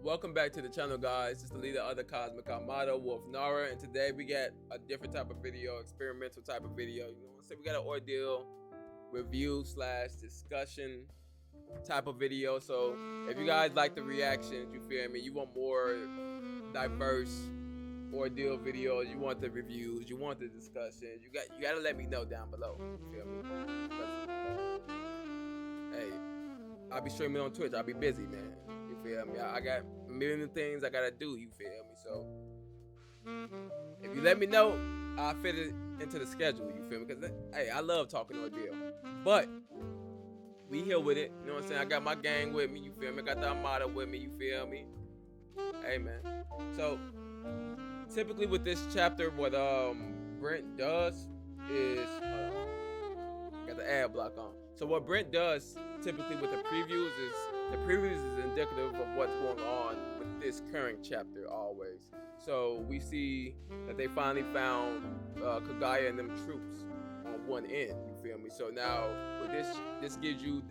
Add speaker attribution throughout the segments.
Speaker 1: Welcome back to the channel, guys. It's the leader of the Cosmic Armada, wolphnara, and today we got a different type of video, experimental type of video. You know what I'm saying? We got an ordeal review / discussion type of video. So if you guys like the reactions, you feel me? You want more diverse ordeal videos, you want the reviews, you want the discussions, you gotta let me know down below. You feel me? Hey, I'll be streaming on Twitch. I'll be busy, man. You feel me? I got a million of things I gotta do. You feel me? So if you let me know, I'll fit it into the schedule. You feel me? Because hey, I love talking ordeal, but we here with it. You know what I'm saying? I got my gang with me. You feel me? I got the Armada with me. You feel me? Hey, man. So typically with this chapter, what Brent does is got the ad block on. So what Brent does typically with the previews is indicative of what's going on with this current chapter always. So we see that they finally found Kagaya and them troops on one end. You feel me? So now with this gives you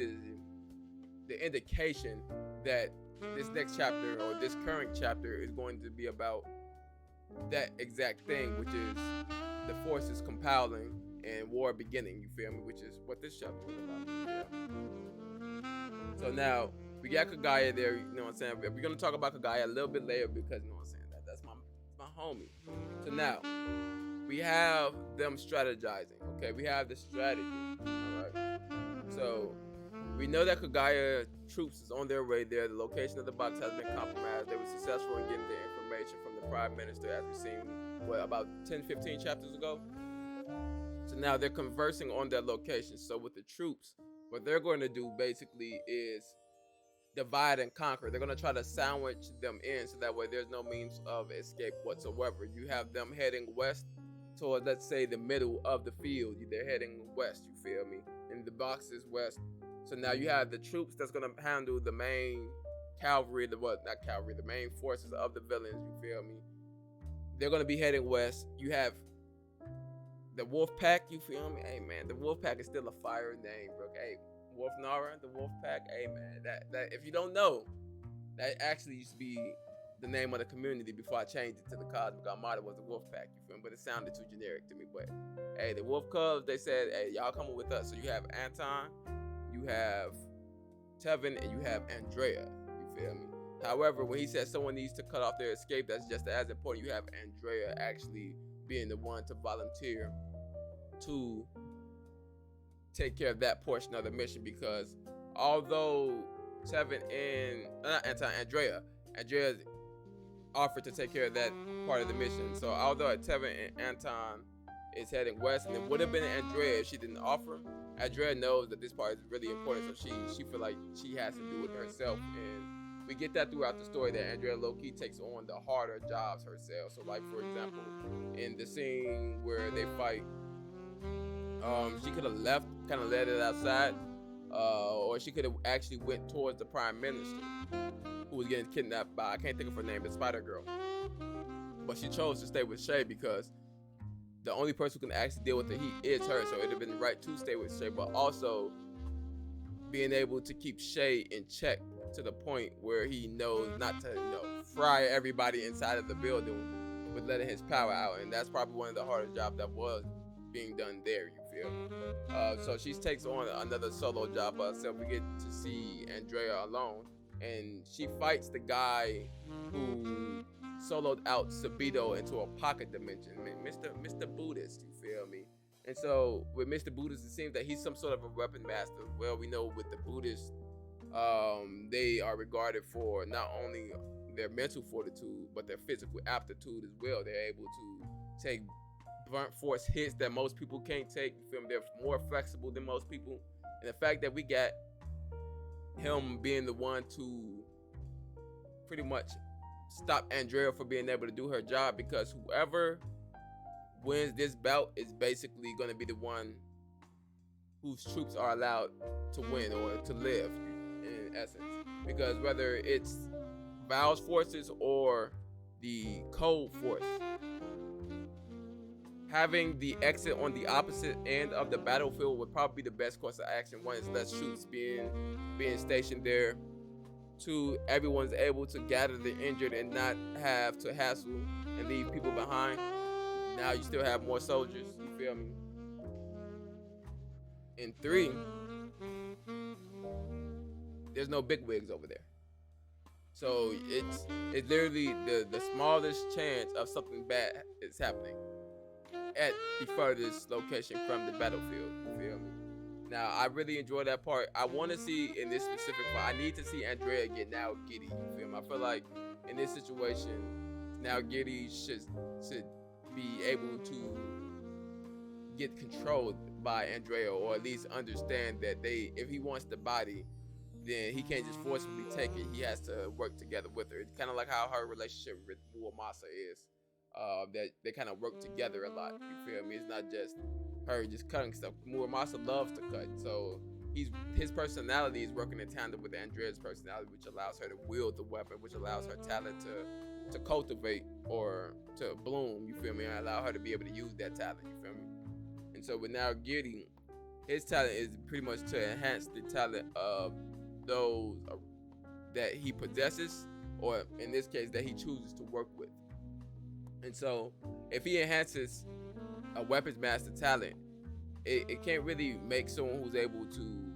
Speaker 1: the indication that this next chapter or this current chapter is going to be about that exact thing, which is the forces compiling and war beginning. You feel me? Which is what this chapter is about. Yeah. So now we got Kagaya there. You know what I'm saying? We're gonna talk about Kagaya a little bit later because you know what I'm saying, that's my homie. So now we have them strategizing. Okay, we have the strategy. All right. So we know that Kagaya troops is on their way there. The location of the box has been compromised. They were successful in getting the information from the Prime Minister, as we've seen, about 10-15 chapters ago. So now they're conversing on that location. So with the troops, what they're going to do basically is divide and conquer. They're going to try to sandwich them in so that way there's no means of escape whatsoever. You have them heading west towards, let's say, the middle of the field. They're heading west, you feel me? And the box is west. So now you have the troops that's going to handle the main cavalry, the main forces of the villains, you feel me? They're going to be heading west. You have the wolf pack, you feel me? Hey, man, the wolf pack is still a fire name, bro. Hey, wolphnara, the wolf pack. Hey, man, that if you don't know, that actually used to be the name of the community before I changed it to the Cosmic Armada, was the wolf pack, you feel me? But it sounded too generic to me. But hey, the wolf cubs, they said, hey, y'all coming with us. So you have Anton, you have Tevin, and you have Andrea, you feel me? However, when he said someone needs to cut off their escape, that's just as important. You have Andrea actually being the one to volunteer to take care of that portion of the mission, because although Tevin and Andrea offered to take care of that part of the mission. So although Tevin and Anton is heading west, and it would have been Andrea if she didn't offer, Andrea knows that this part is really important, so she feel like she has to do it herself. And we get that throughout the story, that Andrea low-key takes on the harder jobs herself. So like, for example, in the scene where they fight, she could have left, kind of let it outside, or she could have actually went towards the Prime Minister, who was getting kidnapped by, I can't think of her name, the Spider Girl. But she chose to stay with Shay because the only person who can actually deal with the heat is her. So it'd have been right to stay with Shay, but also being able to keep Shay in check to the point where he knows not to, fry everybody inside of the building with letting his power out. And that's probably one of the hardest jobs that was being done there, you feel me? So she takes on another solo job by herself. We get to see Andrea alone, and she fights the guy who soloed out Sabito into a pocket dimension, Mr. Buddhist, you feel me? And so with Mr. Buddhist, it seems that he's some sort of a weapon master. Well, we know with the Buddhists, they are regarded for not only their mental fortitude, but their physical aptitude as well. They're able to take blunt force hits that most people can't take. You feel me? They're more flexible than most people. And the fact that we got him being the one to pretty much stop Andrea from being able to do her job, because whoever wins this bout is basically going to be the one whose troops are allowed to win or to live, in essence. Because whether it's Val's forces or the Cold Force, having the exit on the opposite end of the battlefield would probably be the best course of action. One is less troops being stationed there, 2, everyone's able to gather the injured and not have to hassle and leave people behind. Now you still have more soldiers, you feel me? And 3, there's no big wigs over there. So it's literally the smallest chance of something bad is happening at the furthest location from the battlefield. You feel me? Now I really enjoy that part. I want to see in this specific part. I need to see Andrea get now giddy. You feel me? I feel like in this situation, now giddy should be able to get controlled by Andrea, or at least understand that if he wants the body, then he can't just forcibly take it. He has to work together with her. It's kind of like how her relationship with Muamasa is. That they kind of work together a lot. You feel me? It's not just her just cutting stuff. Muamasa loves to cut, so his personality is working in tandem with Andrea's personality, which allows her to wield the weapon, which allows her talent to cultivate or to bloom. You feel me? And allow her to be able to use that talent. You feel me? And so with now Giddy, his talent is pretty much to enhance the talent of those that he possesses, or in this case that he chooses to work with. And so if he enhances a weapons master talent, it can't really make someone who's able to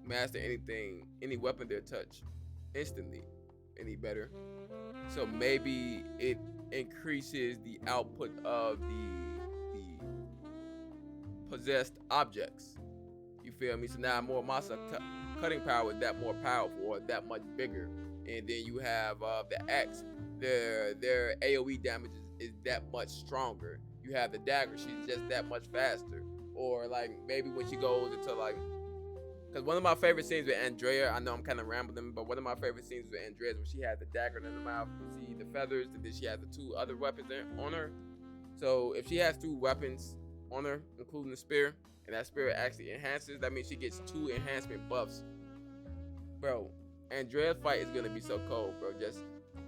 Speaker 1: master any weapon they touch instantly any better. So maybe it increases the output of the possessed objects. You feel me? So now Muamasa cutting power is that more powerful or that much bigger. And then you have the axe, their AoE damage is that much stronger. You have the dagger, she's just that much faster. Or like maybe when she goes into like, because one of my favorite scenes with Andrea, I know I'm kind of rambling, but one of my favorite scenes with Andrea is when she has the dagger in her mouth, you see the feathers, and then she has the 2 other weapons on her. So if she has 2 weapons on her, including the spear, and that spear actually enhances, that means she gets 2 enhancement buffs. Bro, Andrea's fight is going to be so cold, bro. Just,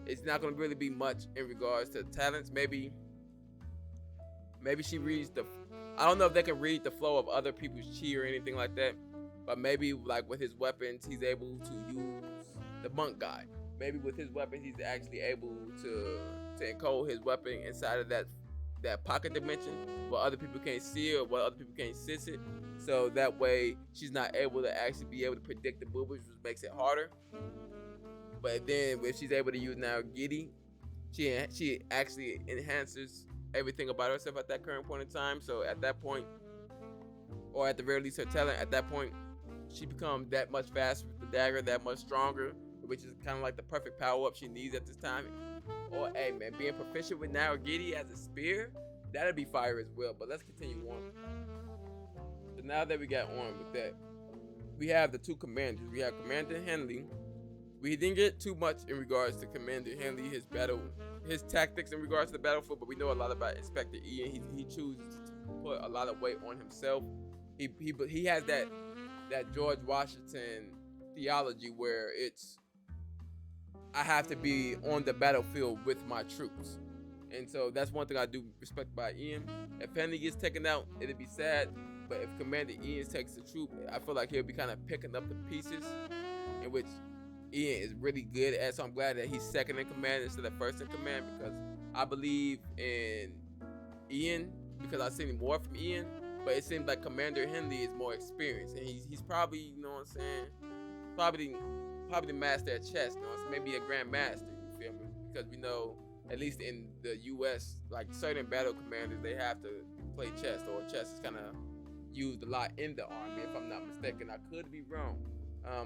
Speaker 1: it's not going to really be much in regards to talents. Maybe she reads I don't know if they can read the flow of other people's chi or anything like that, but maybe like with his weapons, he's able to use the monk guy. Maybe with his weapons, he's actually able to encode his weapon inside of that pocket dimension where other people can't see it or where other people can't sense it. So that way she's not able to actually be able to predict the movements, which makes it harder. But then if she's able to use now Giddy, she actually enhances everything about herself at that current point in time. So at that point, or at the very least her talent, at that point, she becomes that much faster with the dagger, that much stronger, which is kind of like the perfect power up she needs at this time. Or hey man, being proficient with now Giddy as a spear, that'd be fire as well. But let's continue on. So now that we got on with that, we have the 2 commanders. We have Commander Henley. We didn't get too much in regards to Commander Henley, his tactics in regards to the battlefield, but we know a lot about Inspector Ian. He chooses to put a lot of weight on himself. He has that George Washington theology where it's, I have to be on the battlefield with my troops. And so that's one thing I do respect by Ian. If Henley gets taken out, it'd be sad. But if Commander Ian takes the troop, I feel like he'll be kind of picking up the pieces, in which Ian is really good at. So I'm glad that he's second in command instead of first in command, because I believe in Ian because I've seen more from Ian. But it seems like Commander Henley is more experienced, and he's probably, you know what I'm saying, probably the master at chess, you know, so maybe a grand master, you feel me? Because we know, at least in the US, like certain battle commanders, they have to play chess, or chess is kind of used a lot in the army, if I'm not mistaken. I could be wrong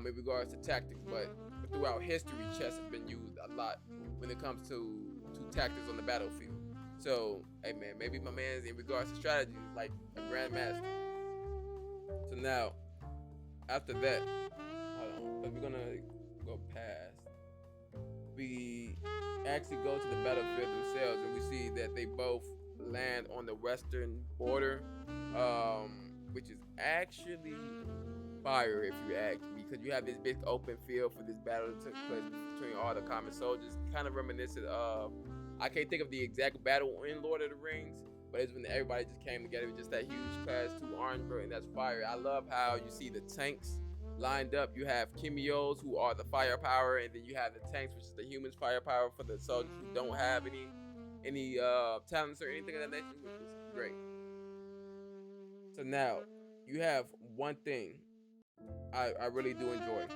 Speaker 1: in regards to tactics, but throughout history, chess has been used a lot when it comes to tactics on the battlefield. So, hey man, maybe my man's in regards to strategy is like a grandmaster. So now, after that, hold on, because we're gonna go past. We actually go to the battlefield themselves, and we see that they both land on the western border, which is actually fire if you ask me, because you have this big open field for this battle that took place between all the common soldiers, kind of reminiscent of, I can't think of the exact battle in Lord of the Rings, but it's when everybody just came together with just that huge class 2 armor, and that's fire. I love how you see the tanks lined up. You have Kimios, who are the firepower, and then you have the tanks, which is the humans' firepower for the soldiers who don't have any talents or anything of that nature, which is great. So now you have one thing I really do enjoy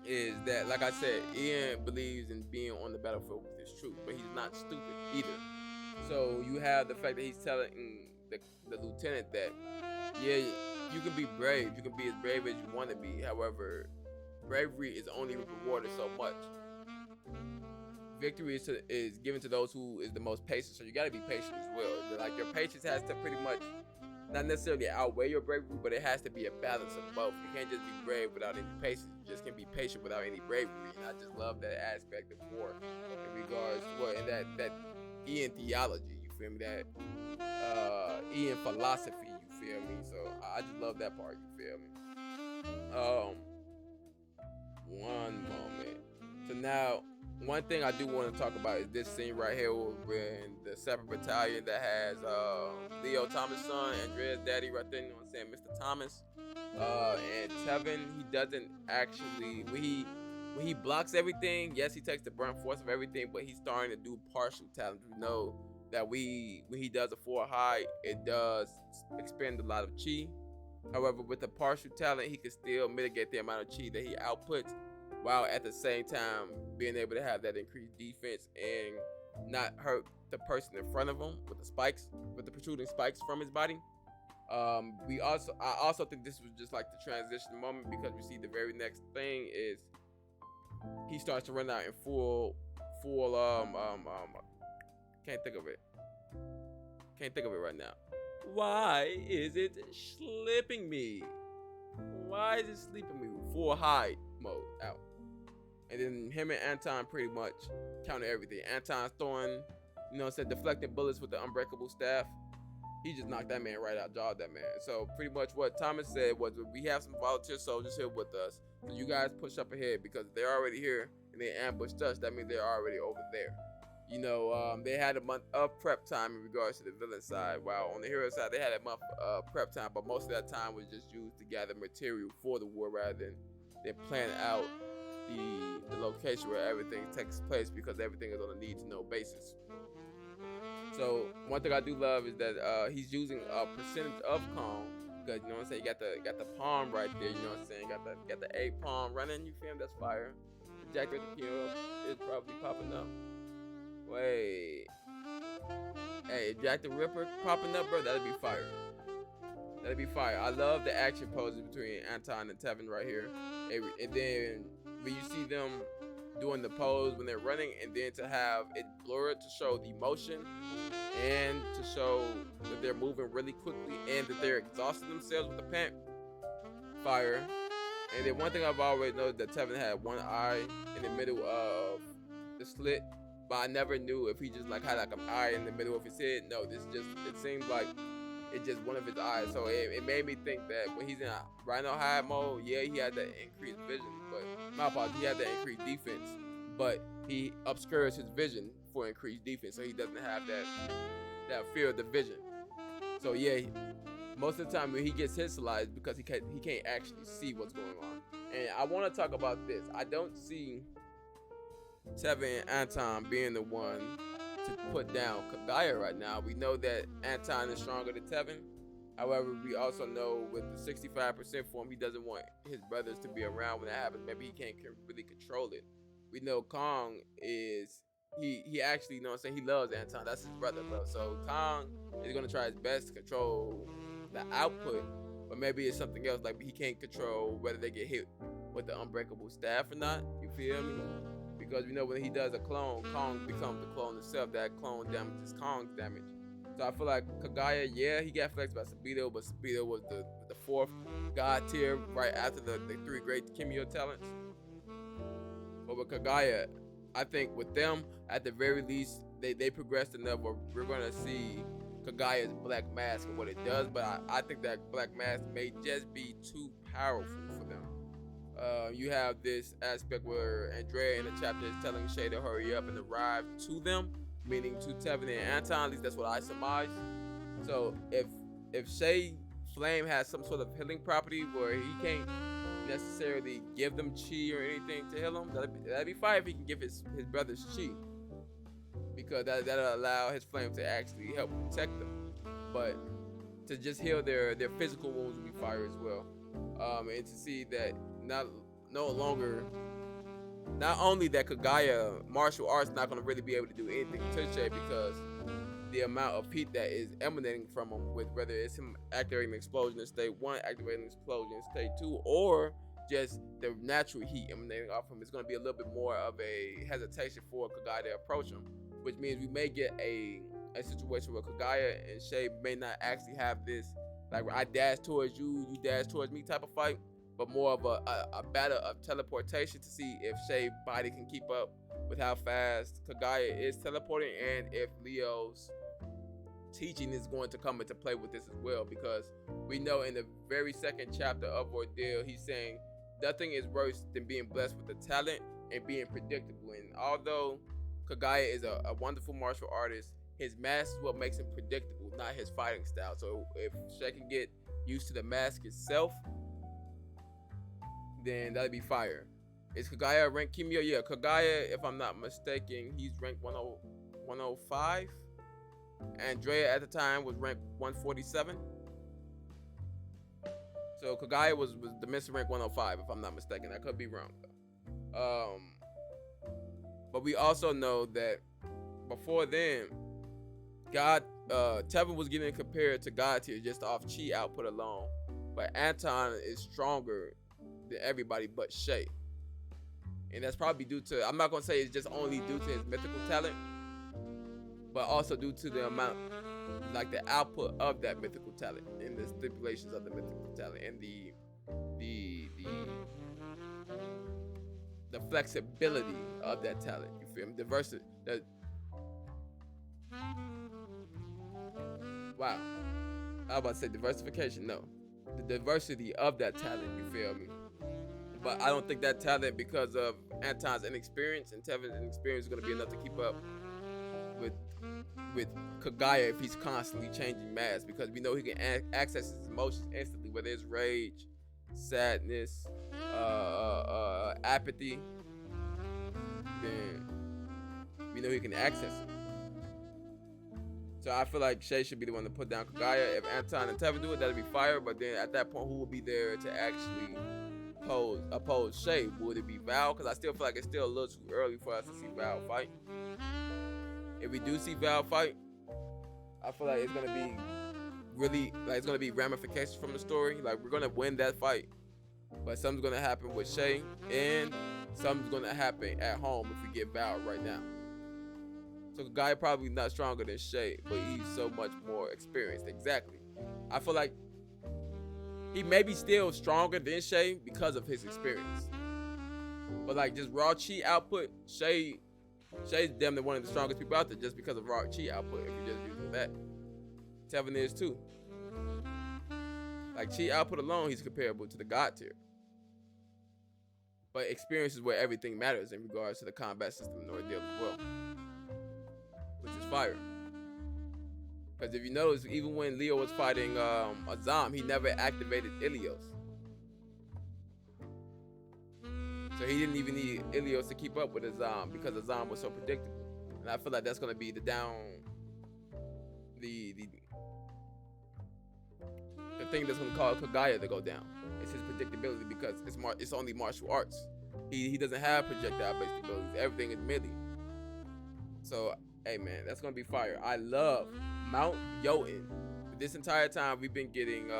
Speaker 1: is that, like I said, Ian believes in being on the battlefield with his troops, but he's not stupid either. So you have the fact that he's telling the lieutenant that, yeah, you can be brave, you can be as brave as you want to be. However, bravery is only rewarded so much. Victory is given to those who is the most patient. So you got to be patient as well. Like, your patience has to pretty much not necessarily outweigh your bravery, but it has to be a balance of both. You can't just be brave without any patience. You just can't be patient without any bravery. And I just love that aspect of war in regards to in that Ian theology. You feel me? That Ian philosophy. You feel me? So I just love that part. You feel me? One moment. So now, one thing I do want to talk about is this scene right here when the 7th Battalion that has Leo Thomas' son, Andrea's daddy right there, you know what I'm saying, Mr. Thomas, and Tevin, he doesn't actually, when he blocks everything, yes, he takes the brunt force of everything, but he's starting to do partial talent. We know that when he does a 4 high, it does expend a lot of chi. However, with the partial talent, he can still mitigate the amount of chi that he outputs, while at the same time being able to have that increased defense and not hurt the person in front of him with the spikes, with the protruding spikes from his body. I also think this was just like the transition moment, because we see the very next thing is he starts to run out in full can't think of it right now. Why is it slipping me? Why is it sleeping me? Full hide mode out. And then him and Anton pretty much counter everything. Anton's throwing, deflecting bullets with the unbreakable staff. He just knocked that man right out, jawed that man. So pretty much what Thomas said was, we have some volunteer soldiers here with us. So you guys push up ahead, because they're already here and they ambushed us. That means they're already over there. They had a month of prep time in regards to the villain side, while on the hero side they had a month of prep time, but most of that time was just used to gather material for the war rather than plan out the location where everything takes place, because everything is on a need-to-know basis. So one thing I do love is that he's using a percentage of calm, because you know what I'm saying, you got the palm right there, you know what I'm saying, got the A palm running, you feel me? That's fire. The Jack the Kilo is probably popping up. Wait. Hey, Jack the Ripper popping up, bro, that'd be fire. That'd be fire. I love the action poses between Anton and Tevin right here. And then when you see them doing the pose when they're running, and then to have it blurred to show the motion and to show that they're moving really quickly and that they're exhausting themselves with the pant, fire. And then one thing I've always noticed, that Tevin had one eye in the middle of the slit, but I never knew if he just had an eye in the middle of his head. No, it seemed like it's just one of his eyes. So it made me think that when he's in a Rhino hide mode, yeah, he had that increased vision, but my apologies, he had that increased defense, but he obscures his vision for increased defense, so he doesn't have that fear of the vision. So yeah, most of the time when he gets histalized, because he can't actually see what's going on. And I want to talk about this. I don't see Tevin and Anton being the one to put down Kagaya right now. We know that Anton is stronger than Tevin. However, we also know with the 65% form, he doesn't want his brothers to be around when that happens. Maybe he can't really control it. We know Kong is, he actually, you know what I'm saying, he loves Anton. That's his brother, bro. So Kong is going to try his best to control the output, but maybe it's something else. Like, he can't control whether they get hit with the unbreakable staff or not. You feel me? Because we know when he does a clone, Kong becomes the clone itself. That clone damages Kong's damage. So I feel like Kagaya, yeah, he got flexed by Sabito, but Sabito was the 4th god tier right after the 3 great Kimio talents. But with Kagaya, I think with them, at the very least, they progressed enough where we're going to see Kagaya's black mask and what it does. But I think that black mask may just be too powerful for them. You have this aspect where Andrea in the chapter is telling Shay to hurry up and arrive to them, meaning to Tevin and Anton. At least that's what I surmise. So if Shay Flame has some sort of healing property where he can't necessarily give them chi or anything to heal them. That'd be fine if he can give his brothers chi, because that'll allow his flame to actually help protect them. But to just heal their physical wounds would be fire as well. And to see that not only that Kagaya martial arts not going to really be able to do anything to Shay, because the amount of heat that is emanating from him, with whether it's him activating the explosion in state 1, activating the explosion in state 2, or just the natural heat emanating off him, is going to be a little bit more of a hesitation for Kagaya to approach him, which means we may get a situation where Kagaya and Shay may not actually have this, like, I dash towards you, you dash towards me type of fight, but more of a battle of teleportation to see if Shay's body can keep up with how fast Kagaya is teleporting, and if Leo's teaching is going to come into play with this as well, because we know in the very second chapter of Ordeal, he's saying nothing is worse than being blessed with the talent and being predictable. And although Kagaya is a wonderful martial artist, his mask is what makes him predictable, not his fighting style. So if Shay can get used to the mask itself, then that'd be fire. Is Kagaya ranked Kimio? Yeah, Kagaya, if I'm not mistaken, he's ranked 105. Andrea at the time was ranked 147. So Kagaya was the missing rank 105, if I'm not mistaken. I could be wrong though. But we also know that before then, Tevin was getting compared to God tier just off chi output alone. But Anton is stronger than everybody but Shay. And that's probably due to, I'm not going to say it's just only due to his mythical talent, but also due to the amount, like the output of that mythical talent and the stipulations of the mythical talent and the flexibility of that talent. You feel me? Diversity. Wow. I was about to say diversification. No. The diversity of that talent. You feel me? But I don't think that talent, because of Anton's inexperience and Tevin's inexperience, is going to be enough to keep up with Kagaya if he's constantly changing masks, because we know he can access his emotions instantly, whether it's rage, sadness, apathy. Then we know he can access it. So I feel like Shay should be the one to put down Kagaya. If Anton and Tevin do it, that'd be fire. But then at that point, who will be there to actually oppose Shay? Would it be Val? Because I still feel like it's still a little too early for us to see Val fight. If we do see Val fight, I feel like it's gonna be really, like, it's gonna be ramifications from the story. Like, we're gonna win that fight, but something's gonna happen with Shay, and something's gonna happen at home if we get Val right now. So the guy probably not stronger than Shay, but he's so much more experienced. Exactly. I feel like he may be still stronger than Shay because of his experience. But like just raw chi output, Shay's damn near one of the strongest people out there just because of raw chi output, if you're just using that. Tevin is too. Like chi output alone, he's comparable to the God tier. But experience is where everything matters in regards to the combat system in Ordeal as well, which is fire. Because if you notice, even when Leo was fighting Azam, he never activated Ilios. So he didn't even need Ilios to keep up with Azam because Azam was so predictable. And I feel like that's going to be the thing that's going to cause Kagaya to go down. It's his predictability, because it's only martial arts. He doesn't have projectile-based abilities. Everything is melee. So, hey man, that's going to be fire. I love Mount Jotun. This entire time we've been getting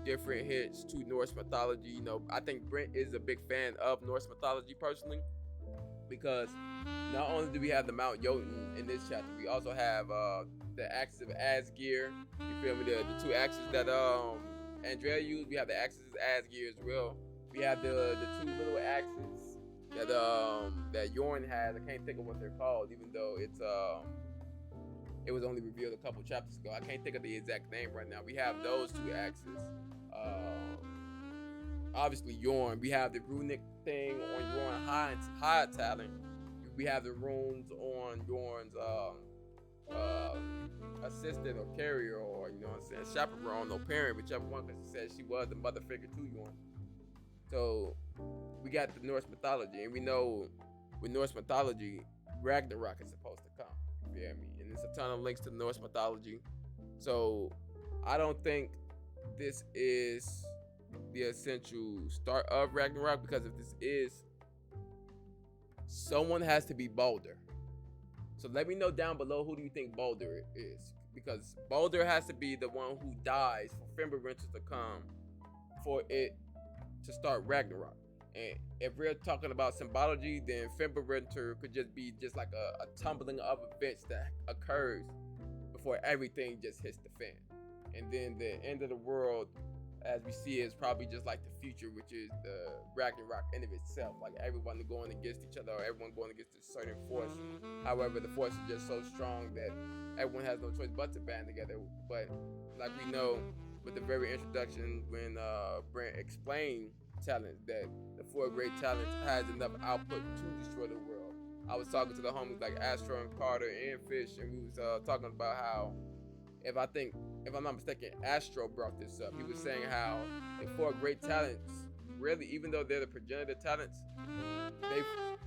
Speaker 1: different hits to Norse mythology. You know, I think Brent is a big fan of Norse mythology personally, because not only do we have the Mount Jotun in this chapter, we also have the axis of Asgeir. You feel me? The two axes that Andrea used. We have the axis of Asgeir as well. We have the two little axes that Yorn has. I can't think of what they're called, even though it was only revealed a couple chapters ago. I can't think of the exact name right now. We have those two axes. Obviously Yorn. We have the runic thing on Yorn high talent. We have the runes on Yorn's assistant or carrier, or you know what I'm saying, chaperone or parent, whichever one, because she said she was the mother figure to Yorn. So we got the Norse mythology, and we know with Norse mythology, Ragnarok is supposed to come. You feel me? And there's a ton of links to Norse mythology. So I don't think this is the essential start of Ragnarok, because if this is, someone has to be Balder. So let me know down below, who do you think Balder is? Because Balder has to be the one who dies for Fimbulwinter to come for it to start Ragnarok. And if we're talking about symbology, then Fimbulwinter could just be just like a tumbling of events that occurs before everything just hits the fan. And then the end of the world, as we see, is probably just like the future, which is the Ragnarok in of itself. Like everyone going against each other, or everyone going against a certain force. However, the force is just so strong that everyone has no choice but to band together. But like we know, with the very introduction, when Brent explained talent, that the 4 great talents has enough output to destroy the world. I was talking to the homies like Astro and Carter and Fish, and we was talking about how, if I'm not mistaken, Astro brought this up. He was saying how the 4 great talents, really, even though they're the progenitor talents,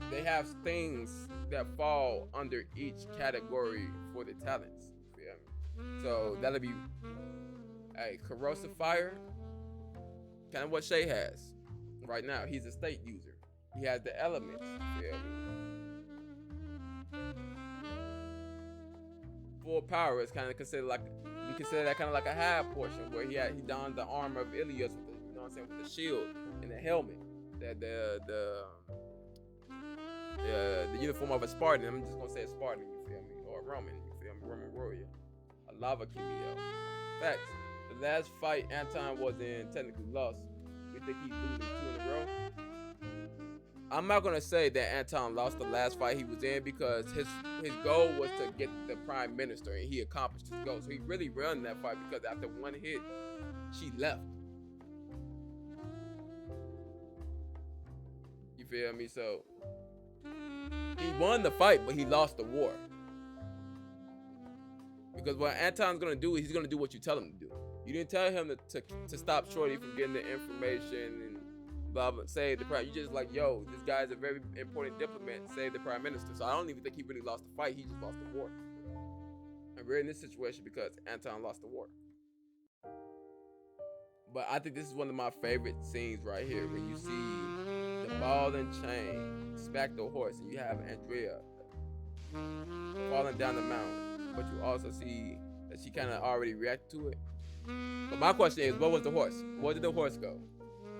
Speaker 1: they have things that fall under each category for the talents. You feel me? So that'll be a corrosive fire, kind of what Shay has right now. He's a state user. He has the elements. You feel me? Full power is kind of considered like, you consider that kind of like a half portion, where he donned the armor of Ilios with the, you know what I'm saying, with the shield and the helmet, that the uniform of a Spartan. I'm just gonna say a Spartan, you feel me, or a Roman, you feel me, Roman warrior, a lava cameo. Facts. The last fight Anton was in technically lost. We think he's losing 2 in a row. I'm not gonna say that Anton lost the last fight he was in, because his goal was to get the prime minister, and he accomplished his goal. So he really ran that fight, because after 1 hit, she left. You feel me? So he won the fight, but he lost the war. Because what Anton's gonna do is he's gonna do what you tell him to do. You didn't tell him to stop Shorty from getting the information and blah blah, save the prime. You just like, yo, this guy's a very important diplomat, save the prime minister. So I don't even think he really lost the fight. He just lost the war. And we're in this situation because Anton lost the war. But I think this is one of my favorite scenes right here, when you see the ball and chain smack the horse, and you have Andrea falling down the mountain, but you also see that she kind of already reacted to it. But my question is, what was the horse? Where did the horse go?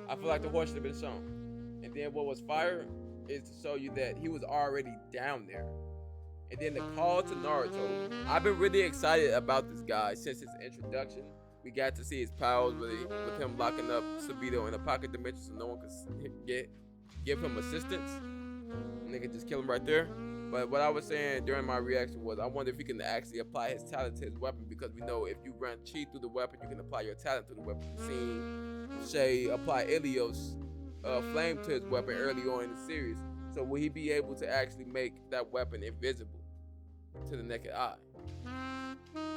Speaker 1: I feel like the horse should have been shown. And then what was fire is to show you that he was already down there. And then the call to Naruto. I've been really excited about this guy since his introduction. We got to see his powers with him locking up Sabito in a pocket dimension so no one could give him assistance. And they could just kill him right there. But what I was saying during my reaction was, I wonder if he can actually apply his talent to his weapon, because we know if you run chi through the weapon, you can apply your talent to the weapon. We've seen Shay apply Ilios flame to his weapon early on in the series. So will he be able to actually make that weapon invisible to the naked eye?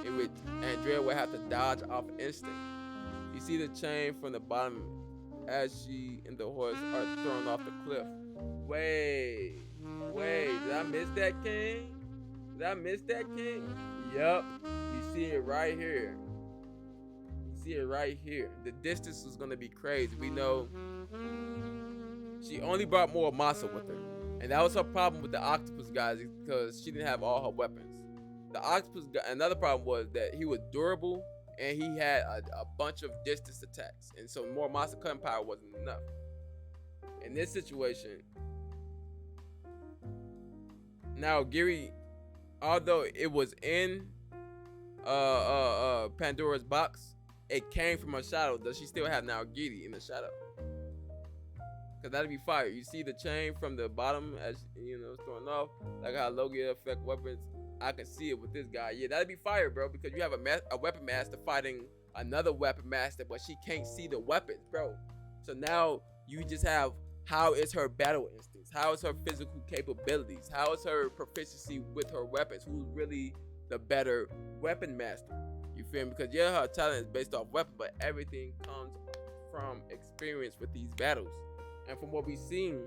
Speaker 1: In which Andrea will have to dodge off instinct. You see the chain from the bottom as she and the horse are thrown off the cliff. Wait, did I miss that, King? Did I miss that, King? Yup, you see it right here. You see it right here. The distance is gonna be crazy. We know she only brought more masa with her. And that was her problem with the octopus guys, because she didn't have all her weapons. The octopus guy, another problem was that he was durable, and he had a bunch of distance attacks. And so more masa cutting power wasn't enough. In this situation, now Giri, although it was in Pandora's box, it came from her shadow. Does she still have now Giri in the shadow? Cause that'd be fire. You see the chain from the bottom as you know it's thrown off, like how Logia affect weapons. I can see it with this guy. Yeah, that'd be fire, bro. Because you have a weapon master fighting another weapon master, but she can't see the weapons, bro. So now you just have, how is her battle instincts? How is her physical capabilities? How is her proficiency with her weapons? Who's really the better weapon master? You feel me? Because yeah, her talent is based off weapon, but everything comes from experience with these battles. And from what we've seen,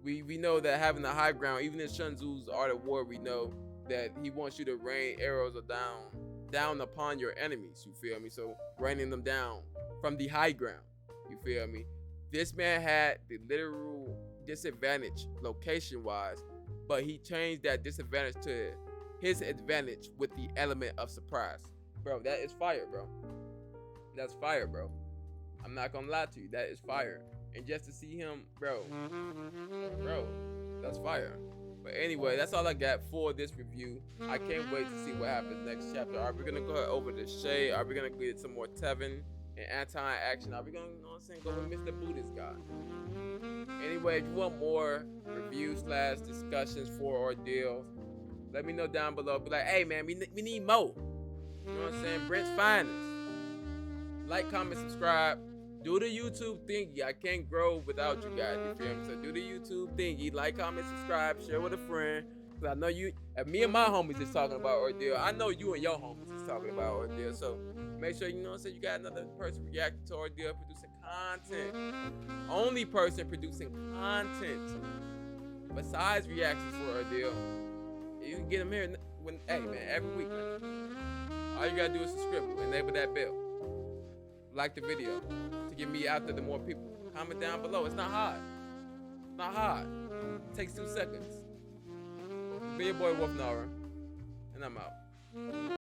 Speaker 1: we know that having the high ground, even in Sun Tzu's Art of War, we know that he wants you to rain arrows down upon your enemies, you feel me? So raining them down from the high ground, you feel me? This man had the literal disadvantage location wise, but he changed that disadvantage to his advantage with the element of surprise. Bro, that is fire, bro. That's fire, bro. I'm not gonna lie to you, that is fire. And just to see him, bro, that's fire. But anyway, that's all I got for this review. I can't wait to see what happens next chapter. Are we gonna go over to Shay? Are we gonna get some more Tevin and Anton action? Are we gonna, you know what I'm saying, go with Mr. Buddhist guy? Anyway, if you want more reviews / discussions for Ordeal, let me know down below. Be like, hey man, we need more. You know what I'm saying? Brent's finest. Like, comment, subscribe. Do the YouTube thingy. I can't grow without you guys. You feel me? So do the YouTube thingy. Like, comment, subscribe, share with a friend. Cause I know you, if me and my homies is talking about Ordeal, I know you and your homies is talking about Ordeal. So make sure, you know what I'm saying, you got another person reacting to Ordeal, producing content. Only person producing content besides reactions for Ordeal. You can get them here when, hey man, every week, man. All you gotta do is subscribe, enable that bell, like the video to get me out there to more people. Comment down below. It's not hard. It's not hard. It takes 2 seconds. Be your boy wolphnara, and I'm out.